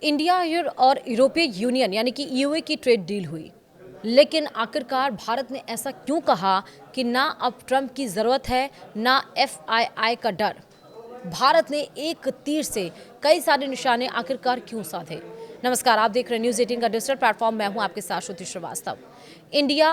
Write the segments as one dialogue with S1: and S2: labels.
S1: India और यूरोपीय union यानी कि ईयू की ट्रेड डील हुई, लेकिन आखिरकार भारत ने ऐसा क्यों कहा कि ना अब ट्रंप की ज़रूरत है ना एफआईआई का डर। भारत ने एक तीर से कई सारे निशाने आखिरकार क्यों साधे। नमस्कार, आप देख रहे हैं न्यूज़ 18 का डिजिटल प्लेटफॉर्म। मैं हूं आपके साथ श्रुति श्रीवास्तव। इंडिया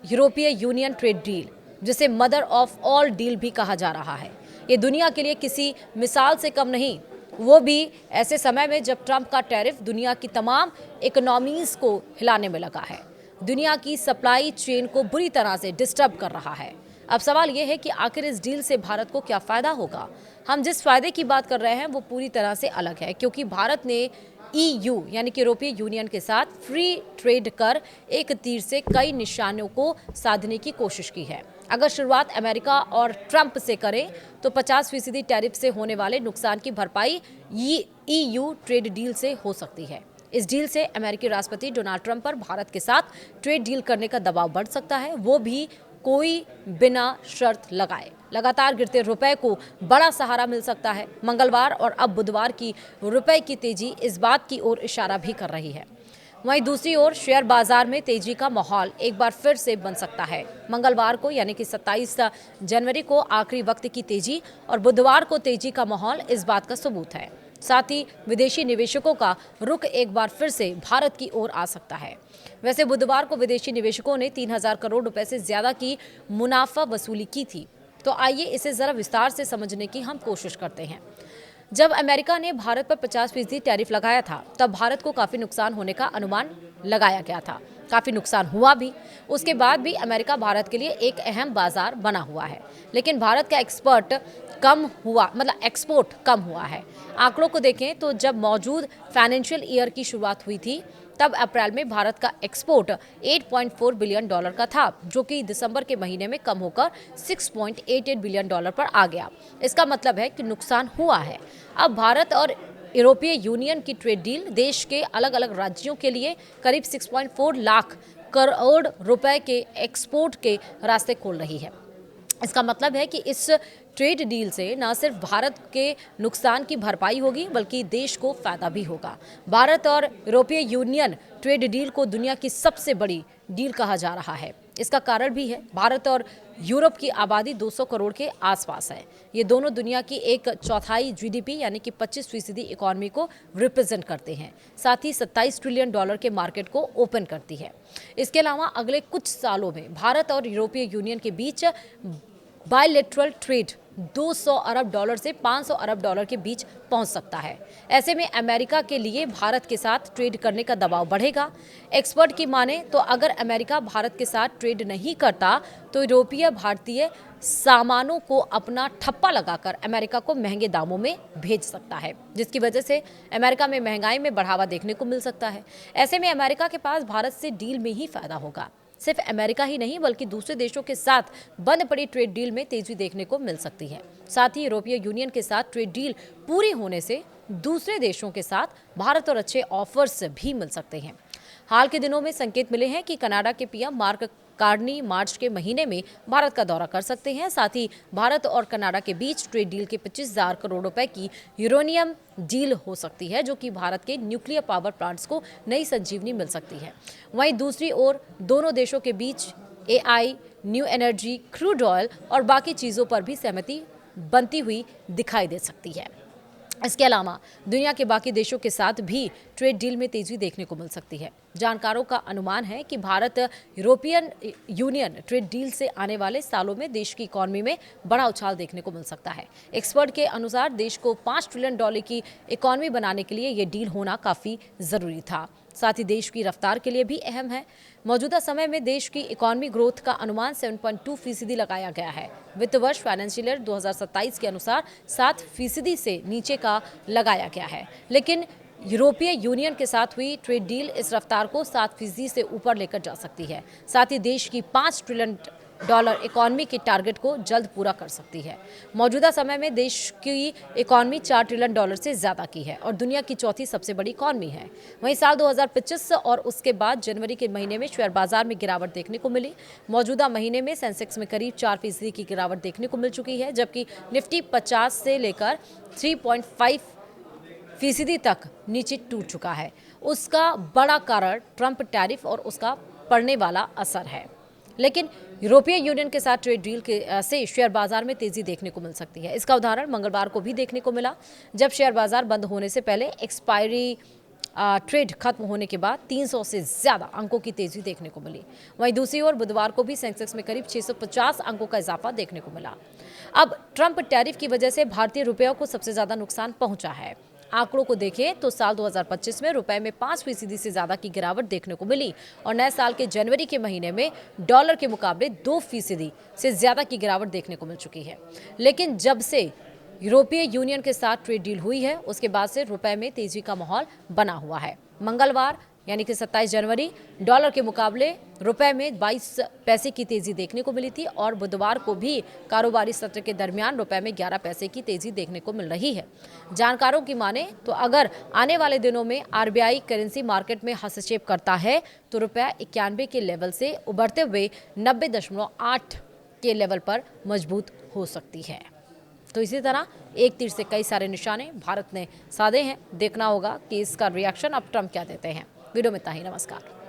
S1: यूरोपीय यूनियन ट्रेड डील, जिसे मदर ऑफ ऑल डील भी कहा जा रहा है, ये दुनिया के लिए किसी मिसाल से कम नहीं, वो भी ऐसे समय में जब ट्रंप का टैरिफ दुनिया की तमाम इकोनॉमीज को हिलाने में लगा है, दुनिया की सप्लाई चेन को बुरी तरह से डिस्टर्ब कर रहा है। अब सवाल यह है कि आखिर इस डील से भारत को क्या फायदा होगा। हम जिस फायदे की बात कर रहे हैं वो पूरी तरह से अलग है, क्योंकि भारत ने ईयू यानी कि यूरोपीय यूनियन के साथ फ्री ट्रेड कर एक तीर से कई निशानों को साधने की कोशिश की है। अगर शुरुआत अमेरिका और ट्रंप से करें तो 50% टैरिफ से होने वाले नुकसान की भरपाई ईयू ट्रेड डील से हो सकती है। इस डील से अमेरिकी राष्ट्रपति डोनाल्ड ट्रंप पर भारत के साथ ट्रेड डील करने का दबाव बढ़ सकता है, वो भी कोई बिना शर्त लगाए। लगातार गिरते रुपए को बड़ा सहारा मिल सकता है। मंगलवार और अब बुधवार की रुपए की तेजी इस बात की ओर इशारा भी कर रही है। वहीं दूसरी ओर शेयर बाजार में तेजी का माहौल एक बार फिर से बन सकता है। मंगलवार को यानी कि 27 जनवरी को आखिरी वक्त की तेजी और बुधवार को तेजी का माहौल इस बात का सबूत है। साथ ही विदेशी निवेशकों का रुख एक बार फिर से भारत की ओर आ सकता है। वैसे बुधवार को विदेशी निवेशकों ने 3000 करोड़ रुपए से ज्यादा की मुनाफा वसूली की थी। तो आइए इसे जरा विस्तार से समझने की हम कोशिश करते हैं। जब अमेरिका ने भारत पर 50% टैरिफ लगाया था, तब भारत को काफी नुकसान होने का अनुमान लगाया गया था। काफी नुकसान हुआ भी। उसके बाद भी अमेरिका भारत के लिए एक अहम बाजार बना हुआ है, लेकिन भारत का एक्सपोर्ट कम हुआ है। आंकड़ों को देखें तो जब मौजूद फाइनेंशियल ईयर की शुरुआत हुई थी, तब अप्रैल में भारत का एक्सपोर्ट 8.4 बिलियन डॉलर का था, जो कि दिसंबर के महीने में कम होकर 6.88 बिलियन डॉलर पर आ गया। इसका मतलब है कि नुकसान हुआ है। अब भारत और यूरोपीय यूनियन की ट्रेड डील देश के अलग अलग राज्यों के लिए करीब 6.4 लाख करोड़ रुपए के एक्सपोर्ट के रास्ते खोल रही है। इसका मतलब है कि इस ट्रेड डील से न सिर्फ भारत के नुकसान की भरपाई होगी, बल्कि देश को फायदा भी होगा। भारत और यूरोपीय यूनियन ट्रेड डील को दुनिया की सबसे बड़ी डील कहा जा रहा है। इसका कारण भी है, भारत और यूरोप की आबादी 200 करोड़ के आसपास है। ये दोनों दुनिया की एक चौथाई जीडीपी यानी कि 25% इकोनॉमी को रिप्रेजेंट करते हैं। साथ ही 27 ट्रिलियन डॉलर के मार्केट को ओपन करती है। इसके अलावा अगले कुछ सालों में भारत और यूरोपीय यूनियन के बीच बायलैटरल ट्रेड 200 अरब डॉलर से 500 अरब डॉलर के बीच पहुंच सकता है। ऐसे में अमेरिका के लिए भारत के साथ ट्रेड करने का दबाव बढ़ेगा। एक्सपर्ट की माने तो अगर अमेरिका भारत के साथ ट्रेड नहीं करता तो यूरोपीय भारतीय सामानों को अपना ठप्पा लगाकर अमेरिका को महंगे दामों में भेज सकता है, जिसकी वजह से अमेरिका में महंगाई में बढ़ावा देखने को मिल सकता है। ऐसे में अमेरिका के पास भारत से डील में ही फायदा होगा। सिर्फ अमेरिका ही नहीं, बल्कि दूसरे देशों के साथ बंद पड़ी ट्रेड डील में तेजी देखने को मिल सकती है। साथ ही यूरोपीय यूनियन के साथ ट्रेड डील पूरी होने से दूसरे देशों के साथ भारत और अच्छे ऑफर्स भी मिल सकते हैं। हाल के दिनों में संकेत मिले हैं कि कनाडा के पीएम मार्क कार्नी मार्च के महीने में भारत का दौरा कर सकते हैं। साथ ही भारत और कनाडा के बीच ट्रेड डील के 25,000 करोड़ रुपए की यूरेनियम डील हो सकती है, जो कि भारत के न्यूक्लियर पावर प्लांट्स को नई संजीवनी मिल सकती है। वहीं दूसरी ओर दोनों देशों के बीच AI, new energy, crude oil और बाकी चीज़ों पर भी सहमति बनती हुई दिखाई दे सकती है। इसके अलावा दुनिया के बाकी देशों के साथ भी ट्रेड डील में तेजी देखने को मिल सकती है। जानकारों का अनुमान है कि Bharat European union trade deal से आने वाले सालों में देश की इकोनॉमी में बड़ा उछाल देखने को मिल सकता है। एक्सपर्ट के अनुसार देश को 5 ट्रिलियन डॉलर की इकोनॉमी बनाने के लिए ये डील होना काफ़ी ज़रूरी था। साथ ही देश की रफ्तार के लिए भी अहम है। मौजूदा समय में देश की इकोनॉमी ग्रोथ का अनुमान 7.2% लगाया गया है। वित्त वर्ष फाइनेंशियल ईयर 2027 के अनुसार 7% से नीचे का लगाया गया है, लेकिन यूरोपीय यूनियन के साथ हुई ट्रेड डील इस रफ्तार को 7% से ऊपर लेकर जा सकती है। साथ ही देश की 5 ट्रिलियन डॉलर इकोनॉमी के टारगेट को जल्द पूरा कर सकती है। मौजूदा समय में देश की इकोनॉमी 4 ट्रिलियन डॉलर से ज़्यादा की है और दुनिया की चौथी सबसे बड़ी इकोनॉमी है। वहीं साल 2025 और उसके बाद जनवरी के महीने में शेयर बाजार में गिरावट देखने को मिली। मौजूदा महीने में सेंसेक्स में करीब 4% की गिरावट देखने को मिल चुकी है, जबकि निफ्टी 50 से लेकर 3.5 फीसदी तक नीचे टूट चुका है। उसका बड़ा कारण ट्रंप टैरिफ और उसका पड़ने वाला असर है। लेकिन यूरोपीय यूनियन के साथ ट्रेड डील से शेयर बाजार में तेजी देखने को मिल सकती है। इसका उदाहरण मंगलवार को भी देखने को मिला, जब शेयर बाजार बंद होने से पहले एक्सपायरी ट्रेड खत्म होने के बाद 300 से ज्यादा अंकों की तेजी देखने को मिली। वहीं दूसरी ओर बुधवार को भी सेंसेक्स में करीब 650 अंकों का इजाफा देखने को मिला। अब ट्रंप टैरिफ की वजह से भारतीय रुपये को सबसे ज्यादा नुकसान पहुंचा है। आंकड़ों को देखें तो साल 2025 में रुपए में 5% से ज्यादा की गिरावट देखने को मिली और नए साल के जनवरी के महीने में डॉलर के मुकाबले 2% से ज्यादा की गिरावट देखने को मिल चुकी है। लेकिन जब से यूरोपीय यूनियन के साथ ट्रेड डील हुई है, उसके बाद से रुपए में तेजी का माहौल बना हुआ है। मंगलवार यानी कि 27 जनवरी डॉलर के मुकाबले रुपए में 22 पैसे की तेजी देखने को मिली थी और बुधवार को भी कारोबारी सत्र के दरमियान रुपए में 11 पैसे की तेजी देखने को मिल रही है। जानकारों की माने तो अगर आने वाले दिनों में आरबीआई करेंसी मार्केट में हस्तक्षेप करता है तो रुपया 91 के लेवल से उभरते हुए 90.8 के लेवल पर मजबूत हो सकती है। तो इसी तरह एक तीर से कई सारे निशाने भारत ने साधे हैं। देखना होगा कि इसका रिएक्शन अब ट्रंप क्या देते हैं। वीडियो में इतना ही। नमस्कार।